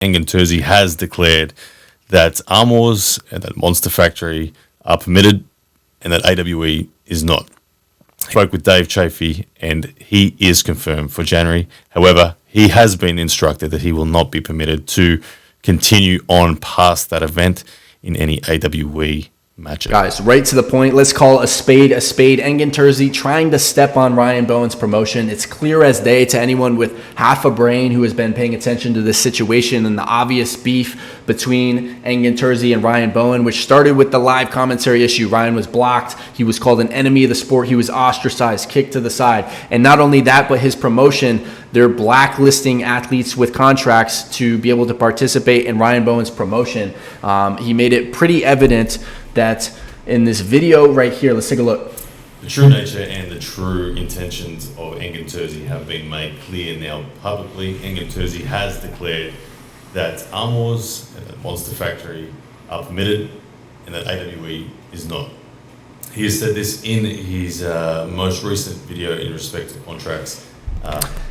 Engen Terzi has declared that Arm Wars and that Monster Factory are permitted and that AWE is not. I spoke with Dave Chaffee and he is confirmed for January. However, he has been instructed that he will not be permitted to continue on past that event in any AWE matches. Guys, right to the point. Let's call a spade a spade. Engen Terzi trying to step on Ryan Bowen's promotion. It's clear as day to anyone with half a brain who has been paying attention to this situation and the obvious beef between Engen Terzi and Ryan Bowen, which started with the live commentary issue. Ryan was blocked. He was called an enemy of the sport. He was ostracized, kicked to the side. And not only that, but his promotion, they're blacklisting athletes with contracts to be able to participate in Ryan Bowen's promotion. He made it pretty evident that in this video right here, let's take a look. The true nature and the true intentions of Engen Terzi have been made clear now publicly. Engen Terzi has declared that Arm Wars and that Monster Factory are permitted and that AWE is not. He has said this in his most recent video in respect to contracts.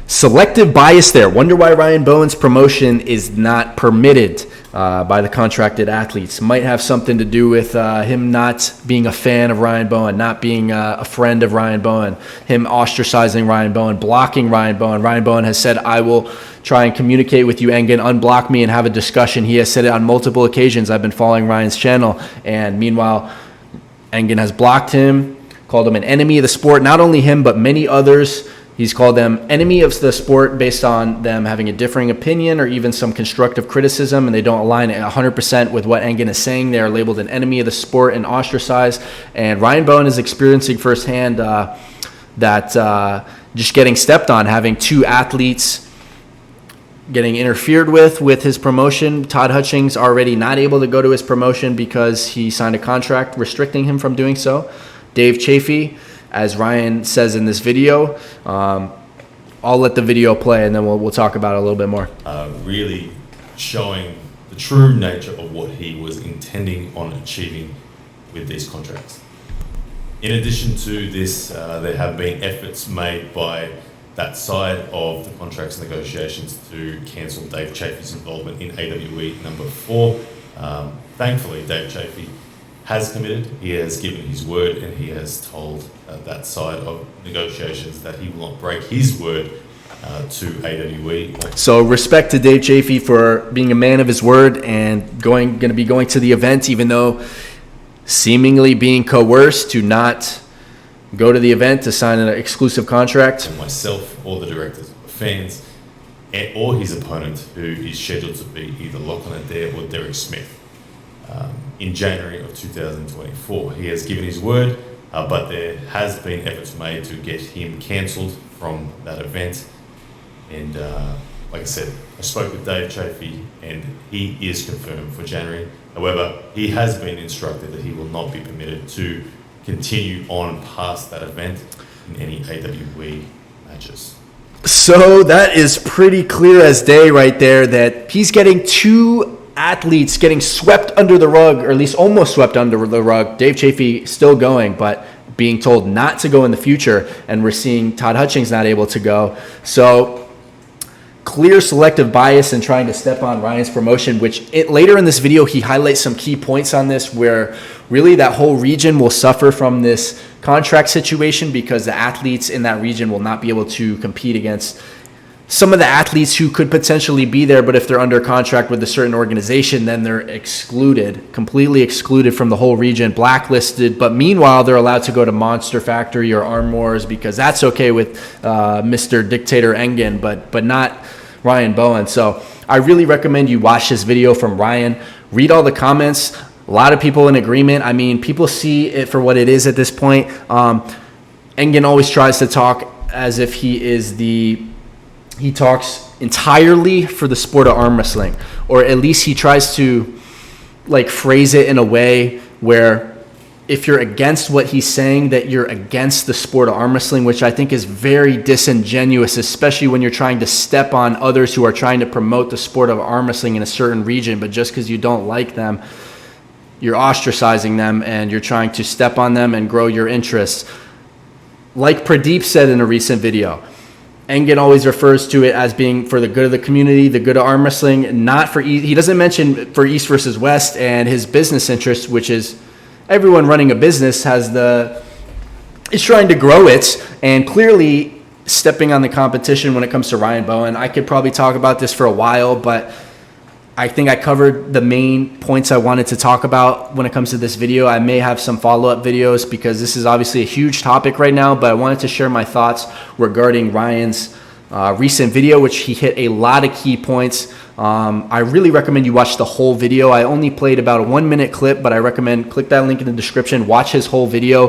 Selective bias there. Wonder why Ryan Bowen's promotion is not permitted by the contracted athletes. Might have something to do with him not being a fan of Ryan Bowen, not being a friend of Ryan Bowen, him ostracizing Ryan Bowen, blocking Ryan Bowen. Ryan Bowen has said, I will try and communicate with you, Engen, unblock me and have a discussion. He has said it on multiple occasions. I've been following Ryan's channel. And meanwhile, Engen has blocked him, called him an enemy of the sport. Not only him, but many others. He's called them enemy of the sport based on them having a differing opinion or even some constructive criticism, and they don't align 100% with what Engen is saying. They are labeled an enemy of the sport and ostracized. And Ryan Bowen is experiencing firsthand that just getting stepped on, having two athletes getting interfered with his promotion. Todd Hutchings already not able to go to his promotion because he signed a contract restricting him from doing so. Dave Chaffee, as Ryan says in this video, I'll let the video play and then we'll talk about it a little bit more. Really showing the true nature of what he was intending on achieving with these contracts. In addition to this, there have been efforts made by that side of the contracts negotiations to cancel Dave Chaffee's involvement in AWE number 4. Thankfully, Dave Chaffee has committed, he has given his word, and he has told that side of negotiations that he will not break his word to AWE. So respect to Dave Chaffee for being a man of his word and going to be going to the event, even though seemingly being coerced to not go to the event to sign an exclusive contract. And myself, all the directors, fans, or his opponent, who is scheduled to be either Lachlan Adair or Derek Smith. In January of 2024. He has given his word, but there has been efforts made to get him cancelled from that event. And like I said, I spoke with Dave Chaffee and he is confirmed for January. However, he has been instructed that he will not be permitted to continue on past that event in any AWE matches. So that is pretty clear as day right there that he's getting two athletes getting swept under the rug, or at least almost swept under the rug. Dave Chaffee still going, but being told not to go in the future, and we're seeing Todd Hutchings not able to go. So clear selective bias in trying to step on Ryan's promotion, which later in this video he highlights some key points on this, where really that whole region will suffer from this contract situation because the athletes in that region will not be able to compete against some of the athletes who could potentially be there, but if they're under contract with a certain organization, then they're excluded, completely excluded from the whole region, blacklisted. But meanwhile, they're allowed to go to Monster Factory or Arm Wars because that's okay with Mr. Dictator Engen, but not Ryan Bowen. So I really recommend you watch this video from Ryan. Read all the comments. A lot of people in agreement. I mean, people see it for what it is at this point. Engen always tries to talk as if he talks entirely for the sport of arm wrestling, or at least he tries to like phrase it in a way where if you're against what he's saying, that you're against the sport of arm wrestling, which I think is very disingenuous, especially when you're trying to step on others who are trying to promote the sport of arm wrestling in a certain region, but just because you don't like them, you're ostracizing them and you're trying to step on them and grow your interests. Like Pradeep said in a recent video, Engen always refers to it as being for the good of the community, the good of arm wrestling, not for East. He doesn't mention for East versus West and his business interests, which is everyone running a business is trying to grow it, and clearly stepping on the competition when it comes to Ryan Bowen. I could probably talk about this for a while, but I think I covered the main points I wanted to talk about when it comes to this video. I may have some follow-up videos because this is obviously a huge topic right now, but I wanted to share my thoughts regarding Ryan's recent video, which he hit a lot of key points. I really recommend you watch the whole video. I only played about a 1-minute clip, but I recommend click that link in the description, watch his whole video.